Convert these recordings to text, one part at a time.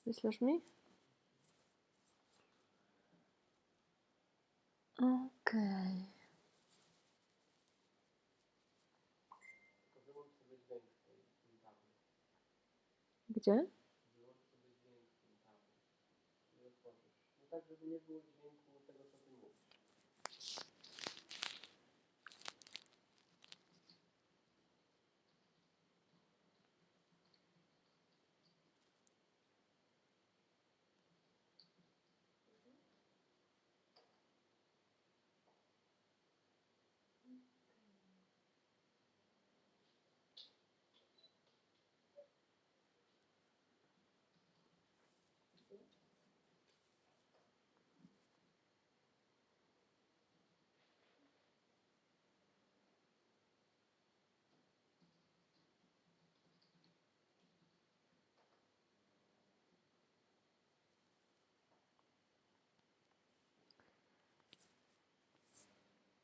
Wyślesz mi? Okej. Gdzie? Tak, żeby nie było dźwięku tego, co ty mówisz.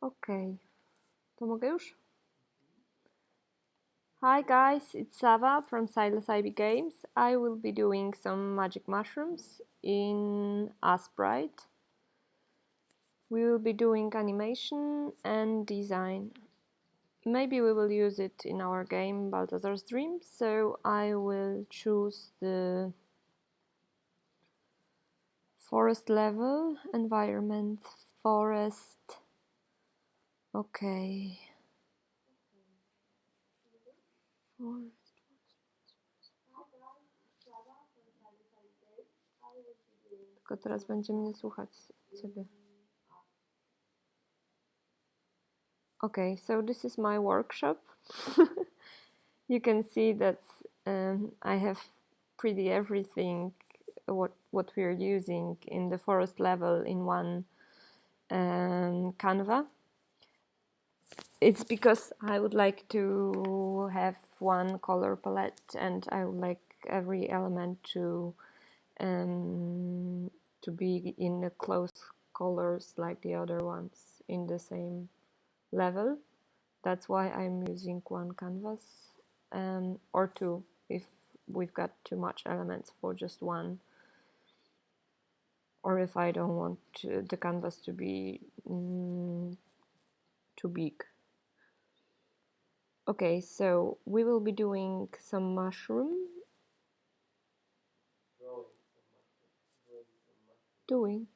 Okej. To mogę już? Hi guys, it's Sawa from Silas IB Games. I will be doing some magic mushrooms in Sprite. We will be doing animation and design. Maybe we will use it in our game Balthazar's Dream, so I will choose the forest level, environment, forest. Okay. Forest. Tylko teraz będzie mnie słuchać ciebie. Okay, so this is my workshop. You can see that I have pretty everything what we are using in the forest level in one canva. It's because I would like to have one color palette, and I would like every element to be in the close colors like the other ones in the same level. That's why I'm using one canvas, or two if we've got too much elements for just one, or if I don't want the canvas to be too big. Okay, so we will be doing some mushroom. Doing.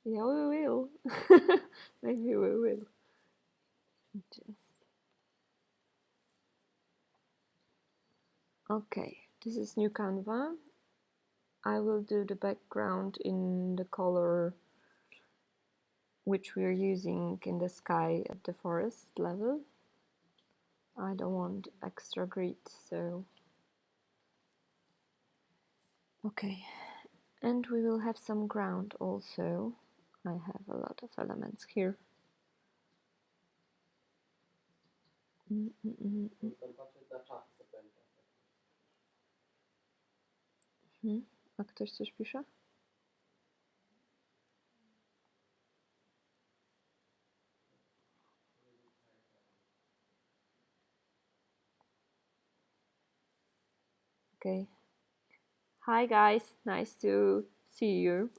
Yeah, we will. Maybe we will. Okay, this is new Canva. I will do the background in the color which we are using in the sky at the forest level. I don't want extra grid, so okay. And we will have some ground also. I have a lot of elements here. A ktoś coś pisze? Okay. Hi guys, nice to see you.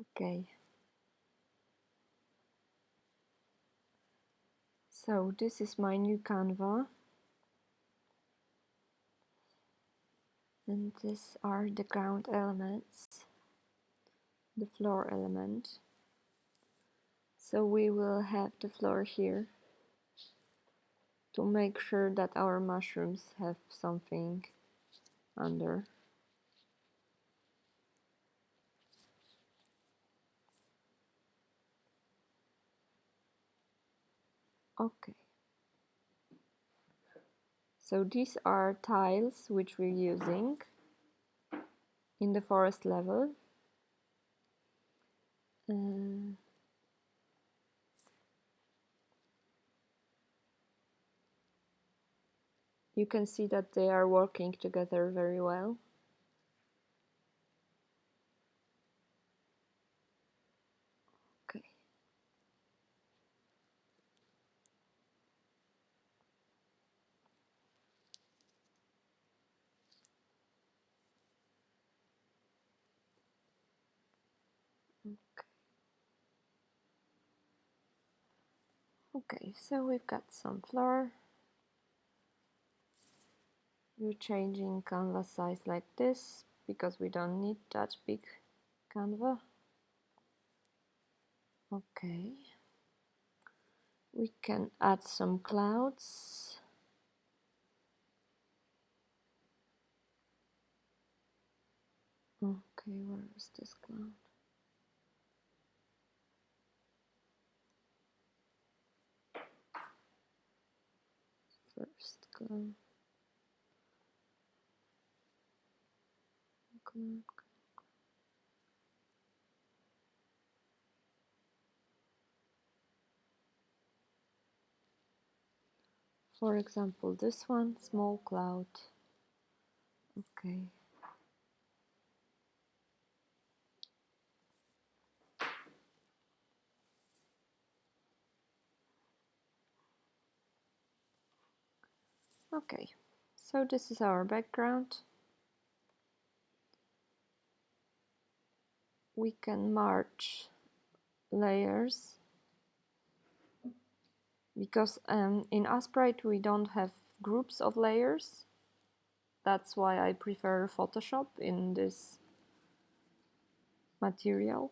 Okay. So this is my new Canva. And these are the ground elements, the floor element. So we will have the floor here to make sure that our mushrooms have something under. Okay. So these are tiles which we're using in the forest level. You can see that they are working together very well. Okay. Okay, so we've got some floor. We're changing canvas size like this because we don't need that big canvas. Okay. We can add some clouds. Okay, where is this cloud? First cloud. Cloud. For example, this one, small cloud. Okay. Okay, so this is our background. We can merge layers because in Sprite we don't have groups of layers. That's why I prefer Photoshop in this material.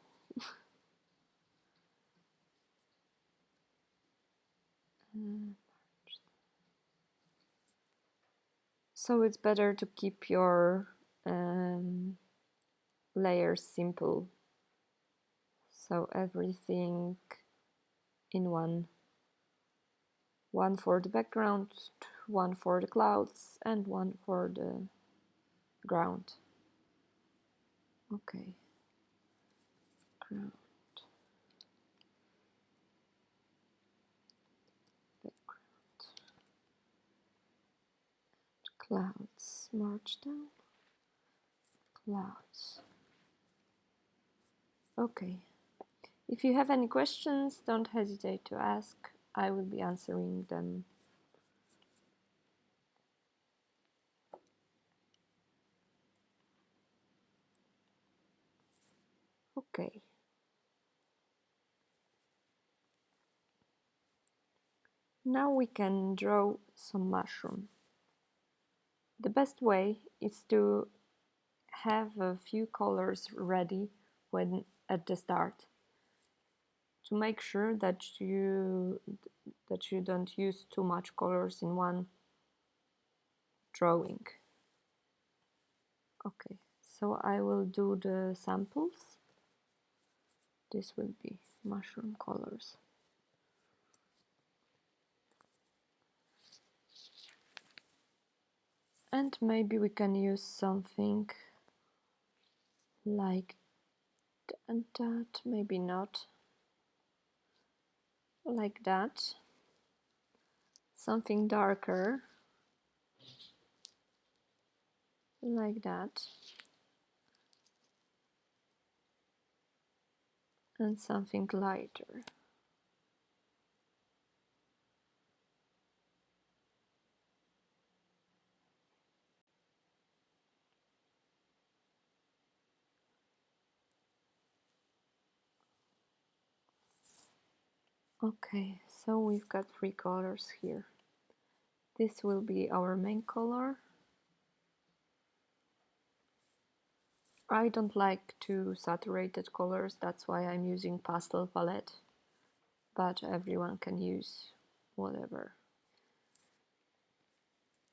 So it's better to keep your layers simple. So everything in one. One for the background, one for the clouds, and one for the ground. Okay. Ground. Background. Clouds. March down. Clouds. Okay. If you have any questions, don't hesitate to ask. I will be answering them. Okay. Now we can draw some mushroom. The best way is to have a few colors ready when at the start, to make sure that you don't use too much colors in one drawing. Okay, so I will do the samples. This will be mushroom colors. And maybe we can use something like that, maybe not. Like that. Something darker. Like that. And something lighter. Okay, so we've got 3 colors here. This will be our main color. I don't like too saturated colors, that's why I'm using pastel palette, but everyone can use whatever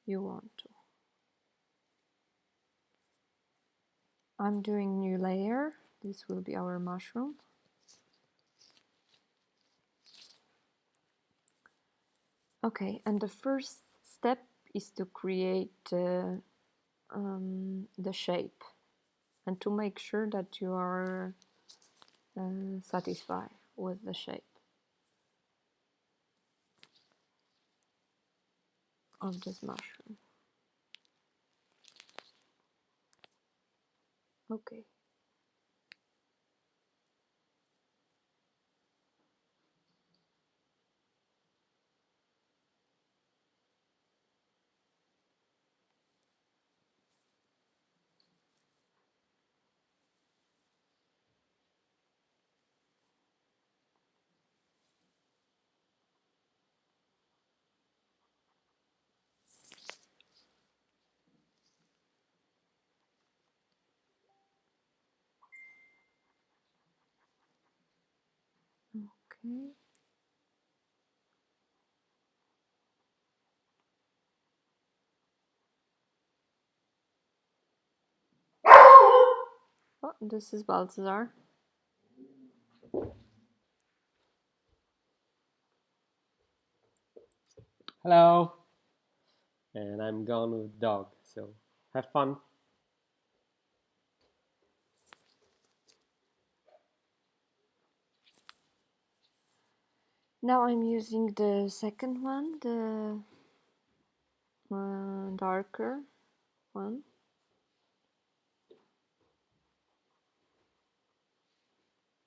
you want to. I'm doing new layer. This will be our mushroom. Okay, and the first step is to create the shape and to make sure that you are satisfied with the shape of this mushroom. Okay. Okay. Oh, this is Balthazar. Hello. And I'm gone with dog, so have fun. Now I'm using the second one, the darker one.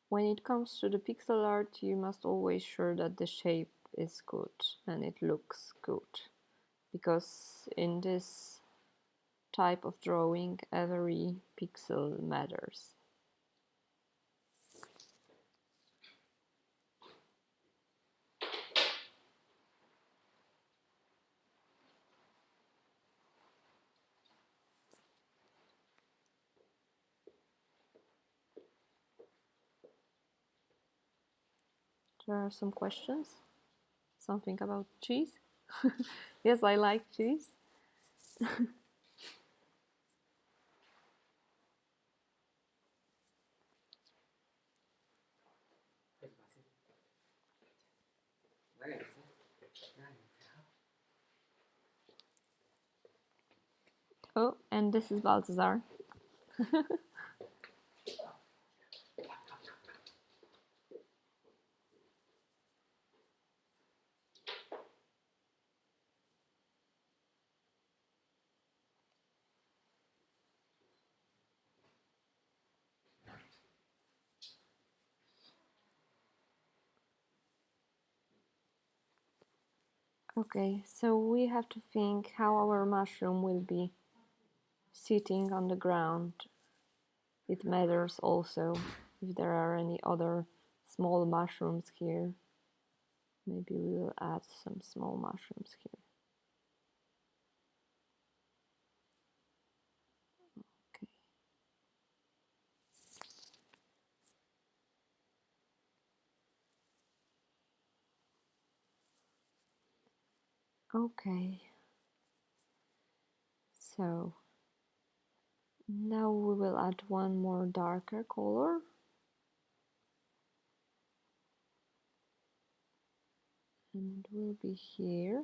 When it comes to the pixel art, you must always sure that the shape is good and it looks good, because in this type of drawing every pixel matters. There are some questions. Something about cheese? Yes, I like cheese. Oh, and this is Balthazar. Okay, so we have to think how our mushroom will be sitting on the ground. It matters also if there are any other small mushrooms here. Maybe we will add some small mushrooms here. Okay. So now we will add one more darker color. And it will be here.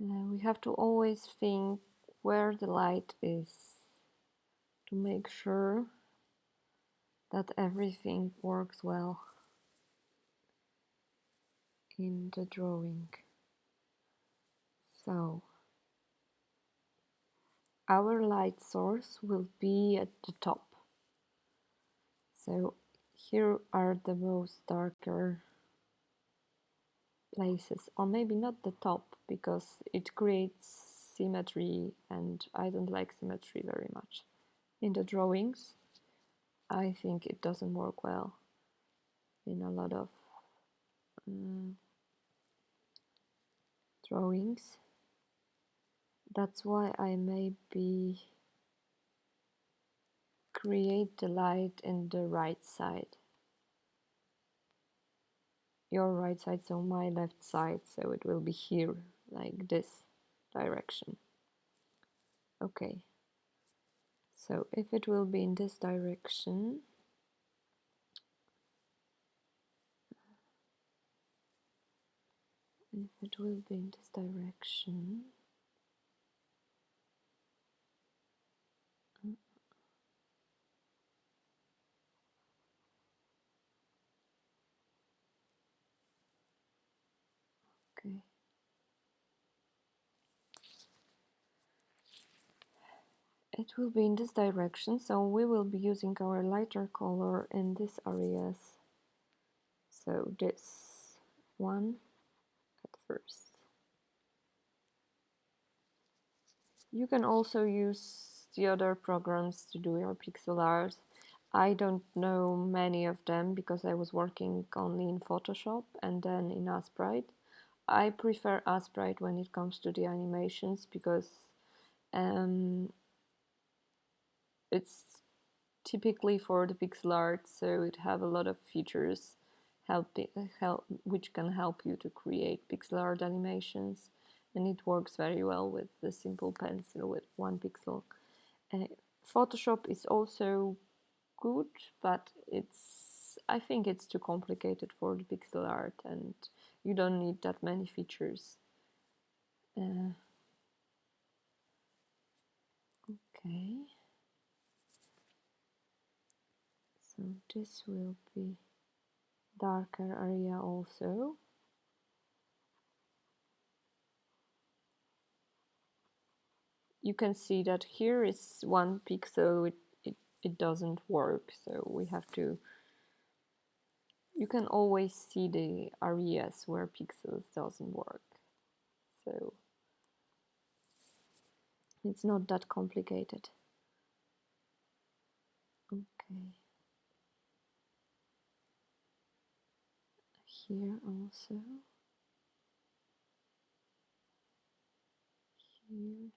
We have to always think where the light is to make sure that everything works well in the drawing. So our light source will be at the top. So here are the most darker places, or maybe not the top, because it creates symmetry and I don't like symmetry very much in the drawings. I think it doesn't work well in a lot of drawings. That's why I maybe create the light in the right side. Your right side, so my left side, so it will be here, like this direction. Okay, so if it will be in this direction, if it will be in this direction, okay. It will be in this direction, so we will be using our lighter color in these areas. So this one at first. You can also use the other programs to do your pixel art. I don't know many of them because I was working only in Photoshop and then in Sprite. I prefer Sprite when it comes to the animations because um, it's typically for the pixel art, so it have a lot of features which can help you to create pixel art animations, and it works very well with the simple pencil with one pixel. Uh, Photoshop is also good, but I think it's too complicated for the pixel art, and you don't need that many features. Okay, so this will be darker area also. You can see that here is one pixel, it doesn't work, so we have to, you can always see the areas where pixels doesn't work, so it's not that complicated. Okay, here also, here,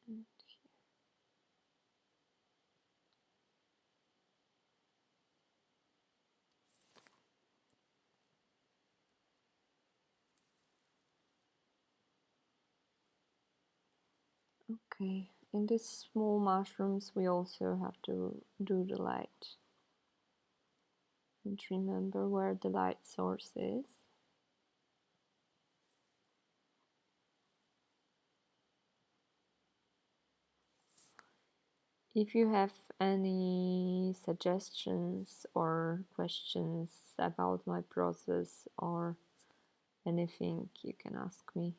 and here. Okay, in these small mushrooms we also have to do the light and remember where the light source is. If you have any suggestions or questions about my process or anything, you can ask me.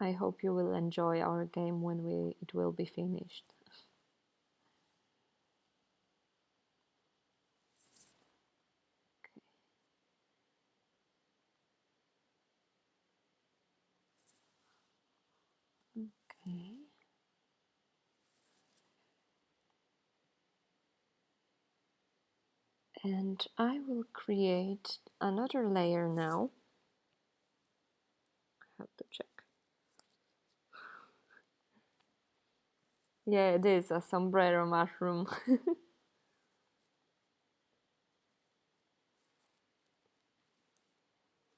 I hope you will enjoy our game when it will be finished. Okay. And I will create another layer now. I have to check. Yeah, it is a sombrero mushroom.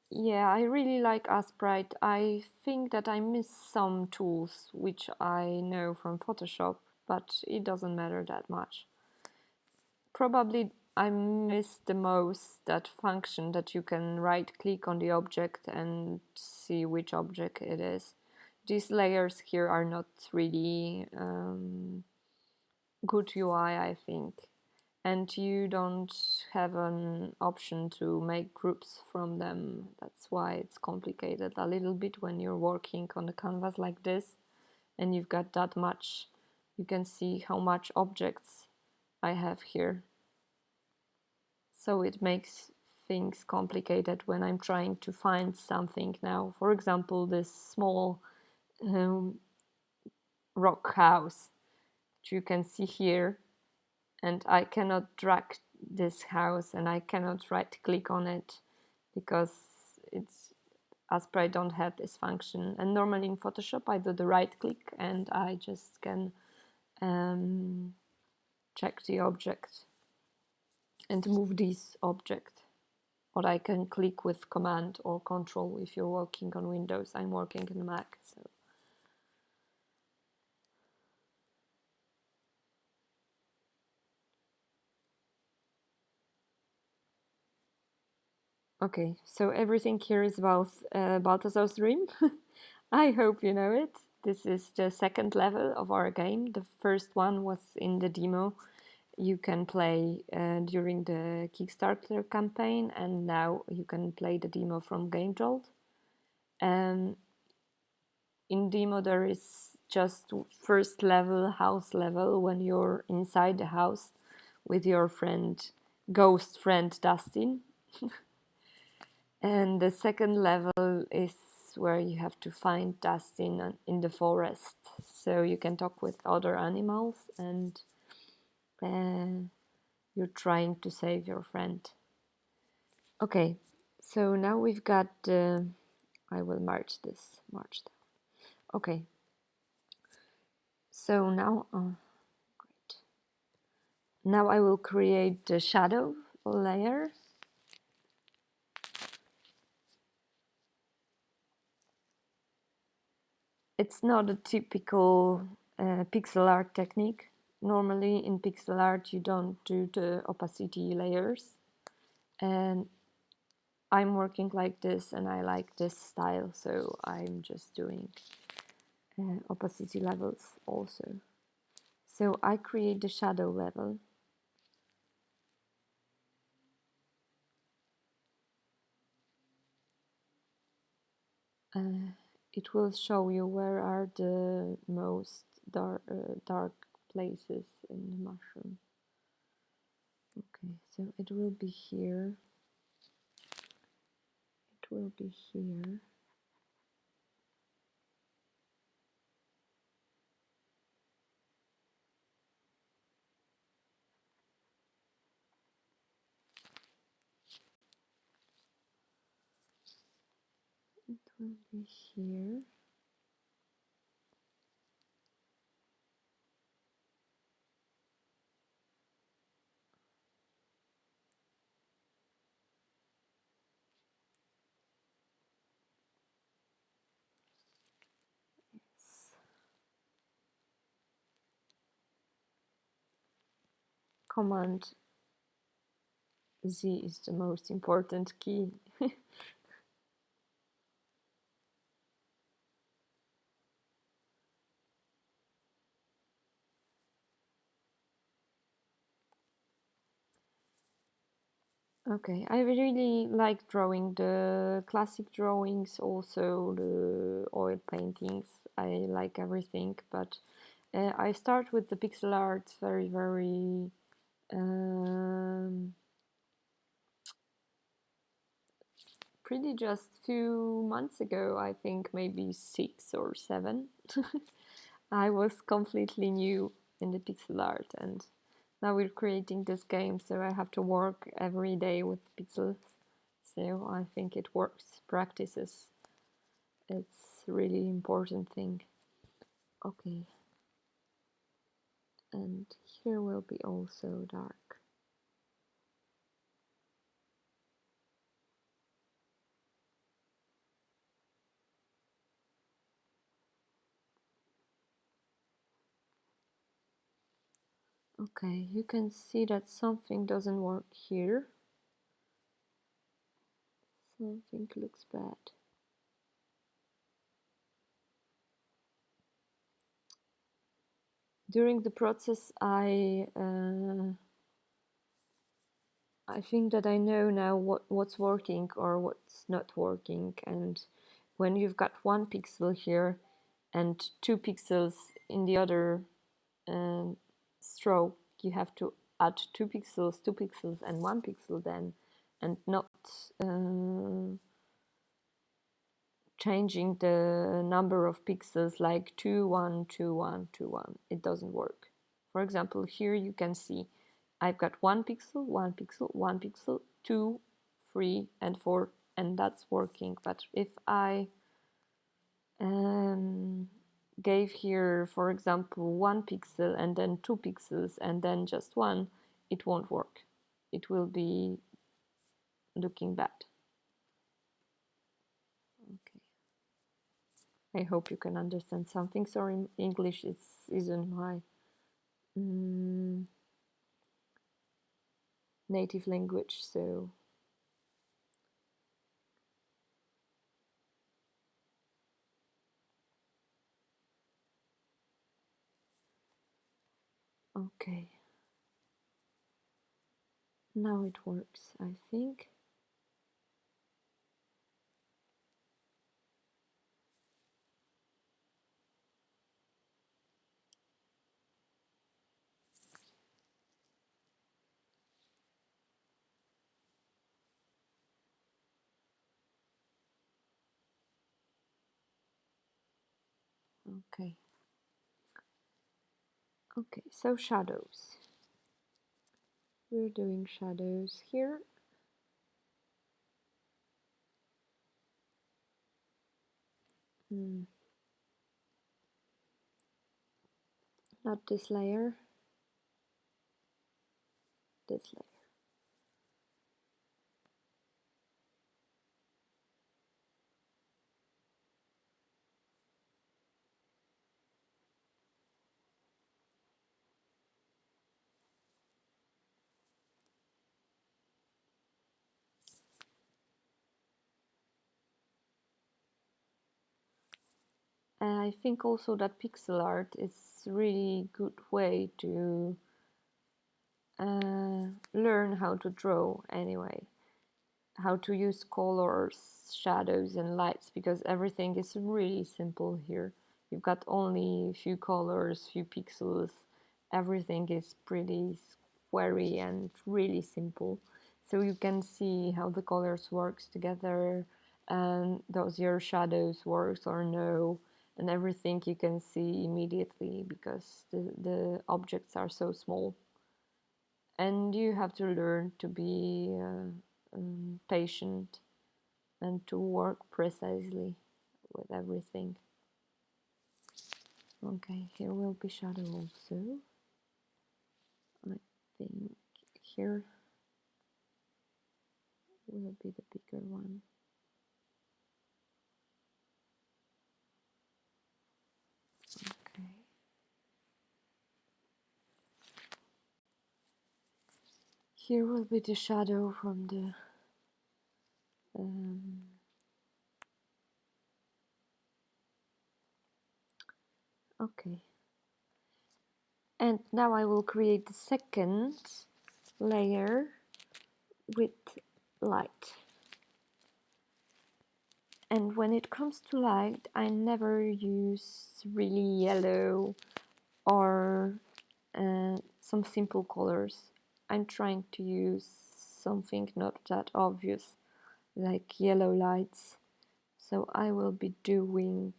Yeah, I really like Sprite. I think that I miss some tools which I know from Photoshop, but it doesn't matter that much. Probably I miss the most that function that you can right click on the object and see which object it is. These layers here are not really good UI, I think. And you don't have an option to make groups from them. That's why it's complicated a little bit when you're working on a canvas like this and you've got that much. You can see how much objects I have here. So it makes things complicated when I'm trying to find something now. For example, this small rock house that you can see here, and I cannot drag this house and I cannot right click on it because it's Aspire don't have this function. And normally in Photoshop I do the right click and I just can check the object and move this object. Or I can click with Command or Control if you're working on Windows. I'm working on Mac, so. Okay, so everything here is about Balthazar's Dream. I hope you know it. This is the second level of our game. The first one was in the demo you can play during the Kickstarter campaign, and now you can play the demo from Game Jolt. In demo there is just first level, house level, when you're inside the house with your ghost friend Dustin. And the second level is where you have to find Dustin in the forest, so you can talk with other animals, and you're trying to save your friend. Okay, so now we've got. I will march this. Okay. So now, great. Now I will create the shadow layer. It's not a typical pixel art technique. Normally in pixel art you don't do the opacity layers, and I'm working like this and I like this style, so I'm just doing opacity levels also. So I create the shadow level. It will show you where are the most dark places in the mushroom. Okay, so it will be here. It will be here. It will be here. Yes. Command Z is the most important key. Okay, I really like drawing the classic drawings, also the oil paintings. I like everything, but I start with the pixel art very pretty just few months ago. I think maybe 6 or 7. I was completely new in the pixel art, and now we're creating this game, so I have to work every day with pixels. So I think it works. Practices. It's really important thing. Okay. And here will be also dark. Okay, you can see that something doesn't work here. Something looks bad. During the process, I think that I know now what's working or what's not working, and when you've got one pixel here and 2 pixels in the other stroke, you have to add 2 pixels, 2 pixels, and 1 pixel then, and not changing the number of pixels like 2, 1, 2, 1, 2, 1. It doesn't work. For example, here you can see I've got 1 pixel, 1 pixel, 1 pixel, 2, 3, and 4, and that's working. But if I gave here, for example, 1 pixel and then 2 pixels and then just 1, it won't work. It will be looking bad. Okay. I hope you can understand something. Sorry, English isn't my native language, so okay. Now it works, I think. Okay. Okay, so shadows. We're doing shadows here. Not this layer, this layer. I think also that pixel art is really good way to learn how to draw anyway, how to use colors, shadows and lights, because everything is really simple here. You've got only a few colors, few pixels, everything is pretty squarey and really simple. So you can see how the colors works together and does your shadows works or no, and everything you can see immediately because the objects are so small. And you have to learn to be patient and to work precisely with everything. Okay, here will be shadow also. I think here will be the bigger one. Okay. Here will be the shadow from the okay. And now I will create the second layer with light. And when it comes to light, I never use really yellow or some simple colors. I'm trying to use something not that obvious, like yellow lights. So I will be doing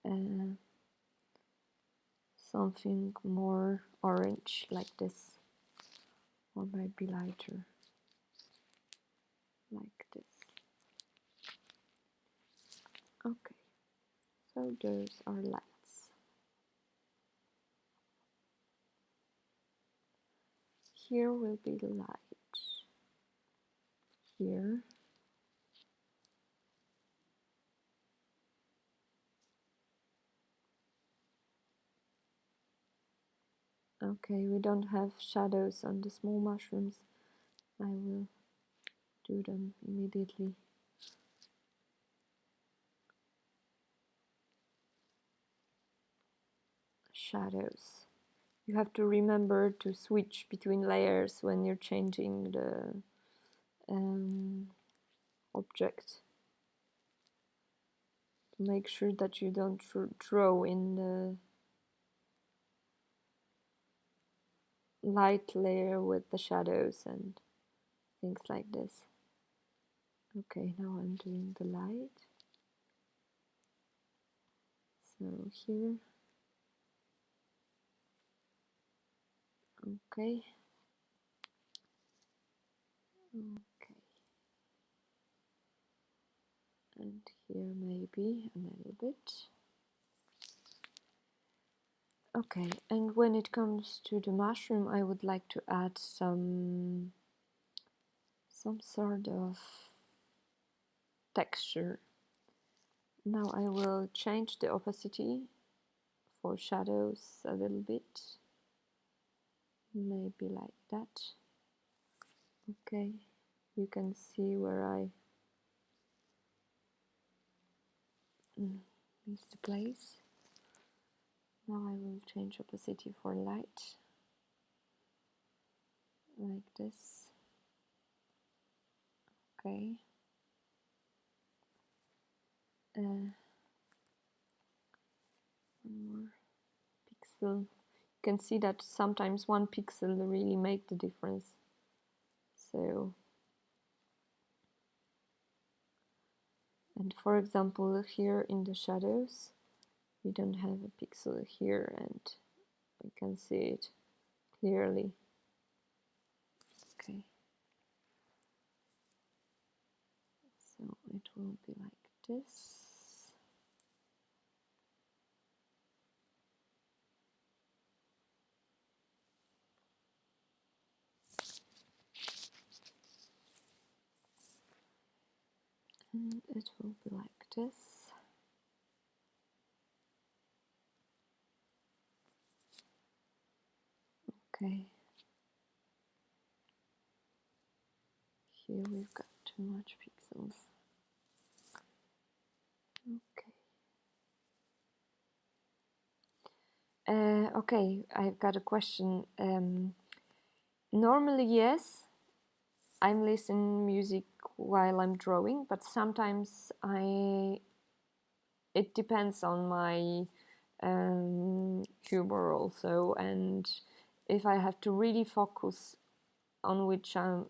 uh, something more orange like this, or maybe lighter, like this. Okay, so those are lights. Here will be the light. Here. Okay, we don't have shadows on the small mushrooms. I will do them immediately. Shadows. You have to remember to switch between layers when you're changing the object. Make sure that you don't draw in the light layer with the shadows and things like this. Okay, now I'm doing the light. So here. Okay. Okay. And here maybe a little bit. Okay, and when it comes to the mushroom, I would like to add some sort of texture. Now I will change the opacity for shadows a little bit, maybe like that. Okay, you can see where I missed the place. Now I will change opacity for light, like this. Okay. One more pixel. You can see that sometimes one pixel really make the difference. So, and for example, here in the shadows, we don't have a pixel here and we can see it clearly. Okay, so it will be like this. And it will be like this. Okay. Here we've got too much pixels. Okay. Okay, I've got a question. Normally, yes, I'm listening music while I'm drawing, but sometimes it depends on my humor also, and if I have to really focus on which on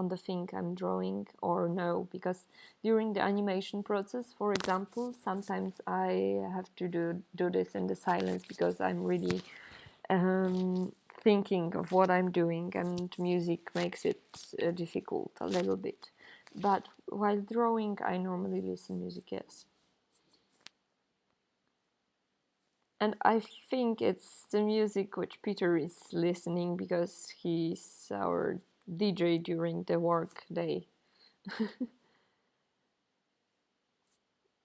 the thing I'm drawing or no, because during the animation process, for example, sometimes I have to do this in the silence because I'm really thinking of what I'm doing, and music makes it difficult a little bit. But while drawing, I normally listen music, yes. And I think it's the music which Peter is listening because he's our DJ during the work day.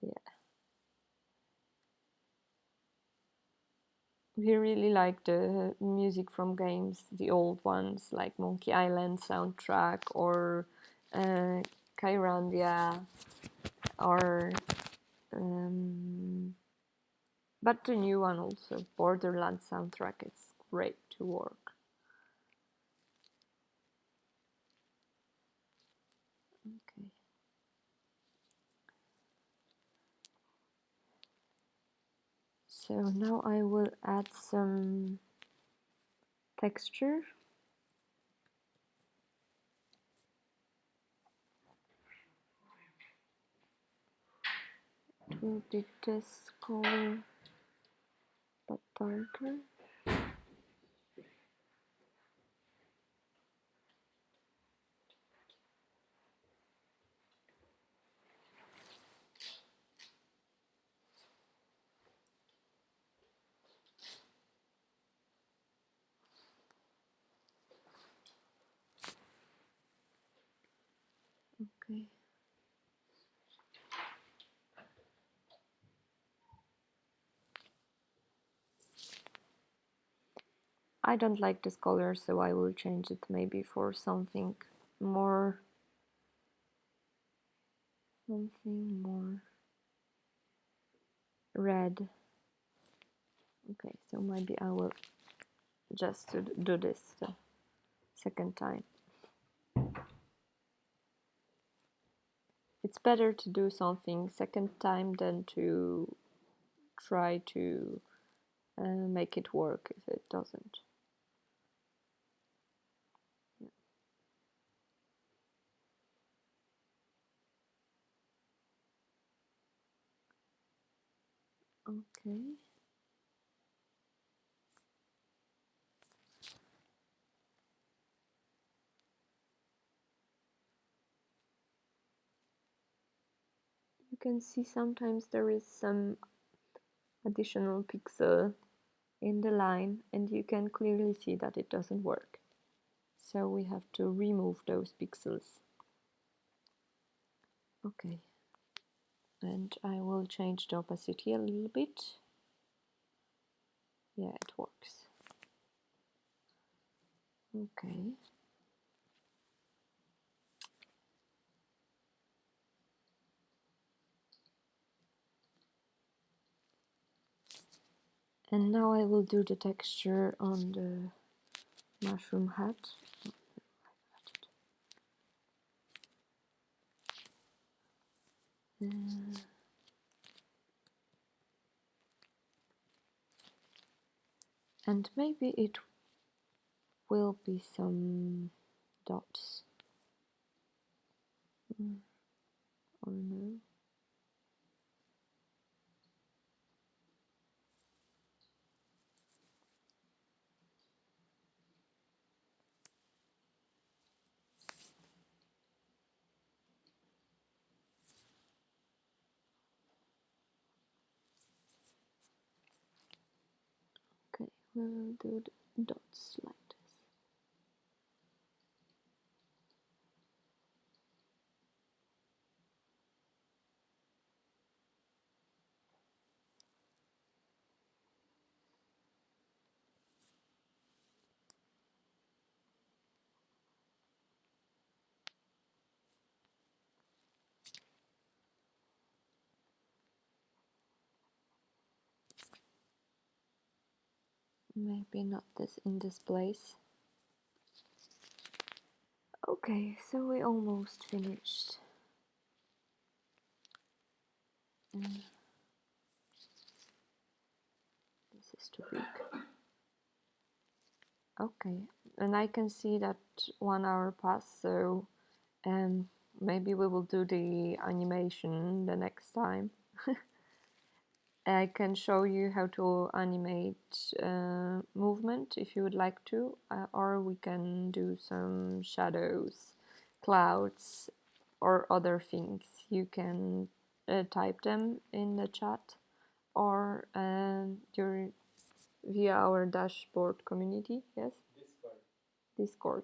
Yeah. We really like the music from games, the old ones like Monkey Island soundtrack or Kyrandia or but the new one also, Borderlands soundtrack. It's great to work. Okay. So now I will add some texture. It will be this color but darker. Okay. I don't like this color, so I will change it maybe for something more red. Okay, so maybe I will just do this the second time. It's better to do something second time than to try to make it work if it doesn't. Yeah. Okay. You can see sometimes there is some additional pixel in the line, and you can clearly see that it doesn't work. So we have to remove those pixels. Okay. And I will change the opacity a little bit. Yeah, it works. Okay. And now I will do the texture on the mushroom hat. And maybe it will be some dots. Or no. We will do the dots like this. Maybe not this in this place. Okay, so we almost finished. This is too big. Okay, and I can see that 1 hour passed, so maybe we will do the animation the next time. I can show you how to animate movement if you would like to, or we can do some shadows, clouds, or other things. You can type them in the chat or via our dashboard community. Yes. Discord. Discord.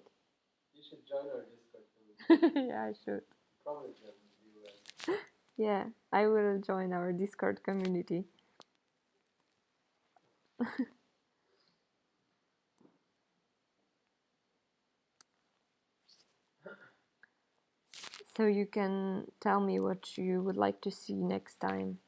You should join our Discord community. Yeah, I should. Probably can do that. Yeah, I will join our Discord community. So you can tell me what you would like to see next time.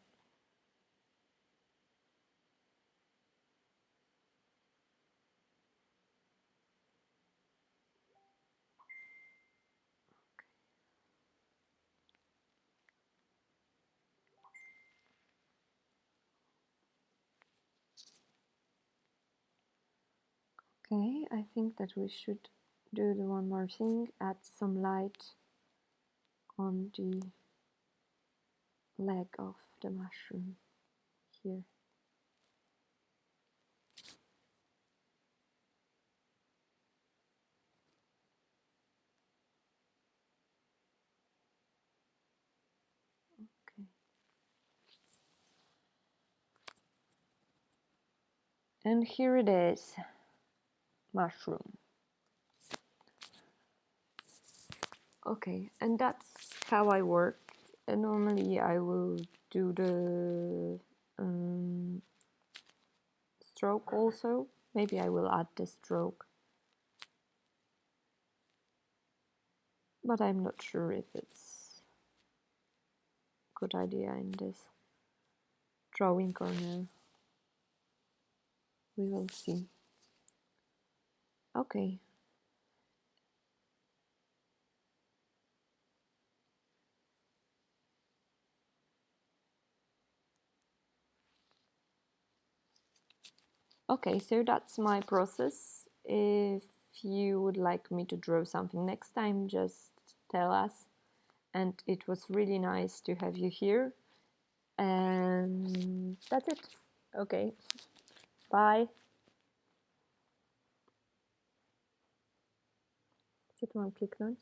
Okay, I think that we should do the one more thing, add some light on the leg of the mushroom here. Okay. And here it is, mushroom. Okay, and that's how I work. And normally I will do the stroke also. Maybe I will add the stroke. But I'm not sure if it's a good idea in this drawing or no. We will see. Okay. Okay, so that's my process. If you would like me to draw something next time, just tell us. And it was really nice to have you here. And that's it. Okay. Bye. Gdzie tu mam kliknąć?